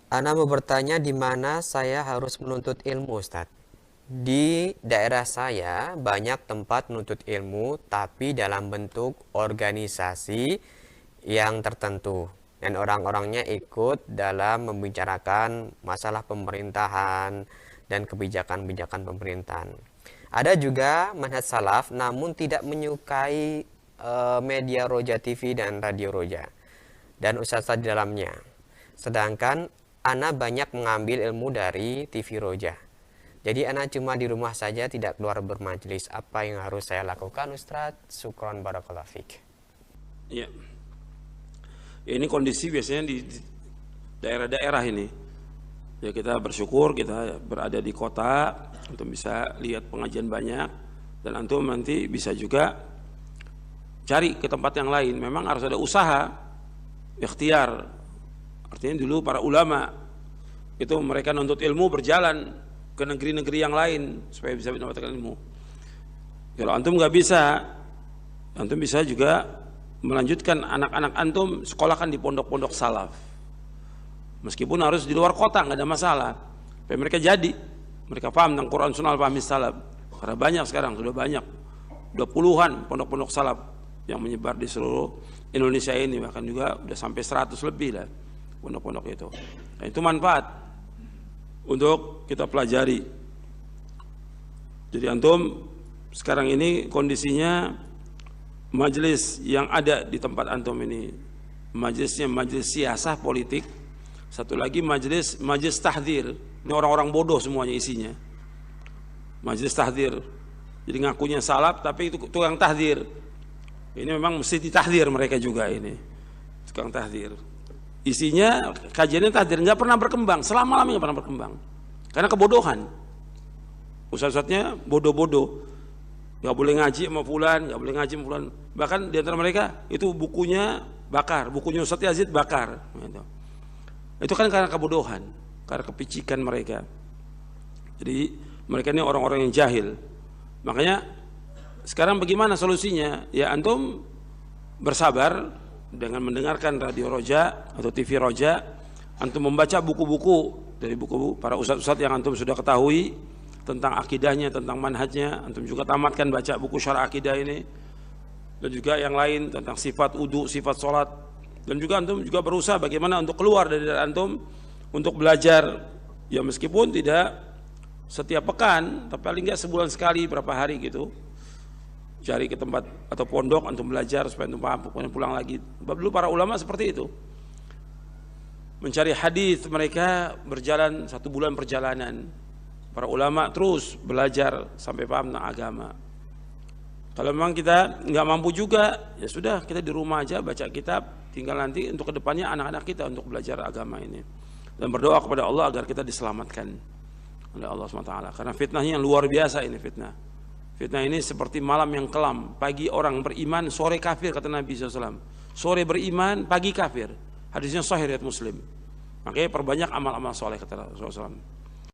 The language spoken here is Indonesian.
Ana mau bertanya di mana saya harus menuntut ilmu, Ustadz. Di daerah saya banyak tempat menuntut ilmu, tapi dalam bentuk organisasi yang tertentu. Dan orang-orangnya ikut dalam membicarakan masalah pemerintahan dan kebijakan-kebijakan pemerintahan. Ada juga manhaj salaf namun tidak menyukai media Roja TV dan radio Roja dan ustadz di dalamnya. Sedangkan Ana banyak mengambil ilmu dari TV Roja. Jadi Ana cuma di rumah saja, tidak keluar bermajelis. Apa yang harus saya lakukan, Ustadz? Syukron barakallahu fik. Ya. Ini kondisi biasanya di daerah-daerah ini. Ya, kita bersyukur kita berada di kota untuk bisa lihat pengajian banyak, dan antum nanti bisa juga cari ke tempat yang lain. Memang harus ada usaha, ikhtiar. Artinya dulu para ulama itu mereka nuntut ilmu berjalan ke negeri-negeri yang lain supaya bisa mendapatkan ilmu. Kalau antum nggak bisa, antum bisa juga melanjutkan anak-anak antum sekolahkan di pondok-pondok salaf. Meskipun harus di luar kota nggak ada masalah. Supaya mereka jadi, mereka paham tentang Quran Sunnah paham salaf. Karena banyak sekarang sudah banyak, udah puluhan pondok-pondok salaf yang menyebar di seluruh Indonesia ini, bahkan juga udah sampai 100 lebih lah pondok-pondok itu. Nah, itu manfaat untuk kita pelajari. Jadi antum sekarang ini kondisinya majelis yang ada di tempat antum ini, majelisnya majelis siasah politik. Satu lagi majelis tahdzir. Ini orang-orang bodoh semuanya isinya. Majelis tahdzir. Jadi ngakunya salaf tapi itu tukang tahdzir. Ini memang mesti ditahdzir mereka juga ini. Tukang tahdzir. Isinya kajiannya tahdzir, nggak pernah berkembang, selama-lamanya nggak pernah berkembang. Karena kebodohan. Ustaz-ustaznya bodoh-bodoh. Nggak boleh ngaji sama fulan, nggak boleh ngaji sama fulan. Bahkan di antara mereka itu bukunya bakar, bukunya Ustaz Yazid bakar. Gitu. Itu kan karena kebodohan, karena kepicikan mereka. Jadi mereka ini orang-orang yang jahil. Makanya sekarang bagaimana solusinya? Ya antum bersabar dengan mendengarkan radio Roja atau TV Roja, antum membaca buku-buku dari buku para ustadz-ustadz yang antum sudah ketahui tentang akidahnya, tentang manhajnya. Antum juga tamatkan baca buku syarah akidah ini, dan juga yang lain tentang sifat wudu, sifat sholat. Dan juga antum juga berusaha bagaimana untuk keluar dari antum untuk belajar, ya meskipun tidak setiap pekan, tapi paling nggak sebulan sekali berapa hari gitu. Cari ke tempat atau pondok antum belajar supaya antum paham, pokoknya pulang lagi. Dulu para ulama seperti itu, mencari hadis mereka berjalan 1 bulan perjalanan. Para ulama terus belajar sampai paham tentang agama. Kalau memang kita nggak mampu juga, ya sudah kita di rumah aja baca kitab, tinggal nanti untuk kedepannya anak-anak kita untuk belajar agama ini, dan berdoa kepada Allah agar kita diselamatkan oleh Allah SWT. Karena fitnahnya yang luar biasa ini fitnah. Fitnah ini seperti malam yang kelam. Pagi orang beriman, sore kafir, kata Nabi SAW. Sore beriman, pagi kafir. Hadisnya sahih riwayat Muslim. Makanya perbanyak amal-amal soleh, kata Rasulullah SAW.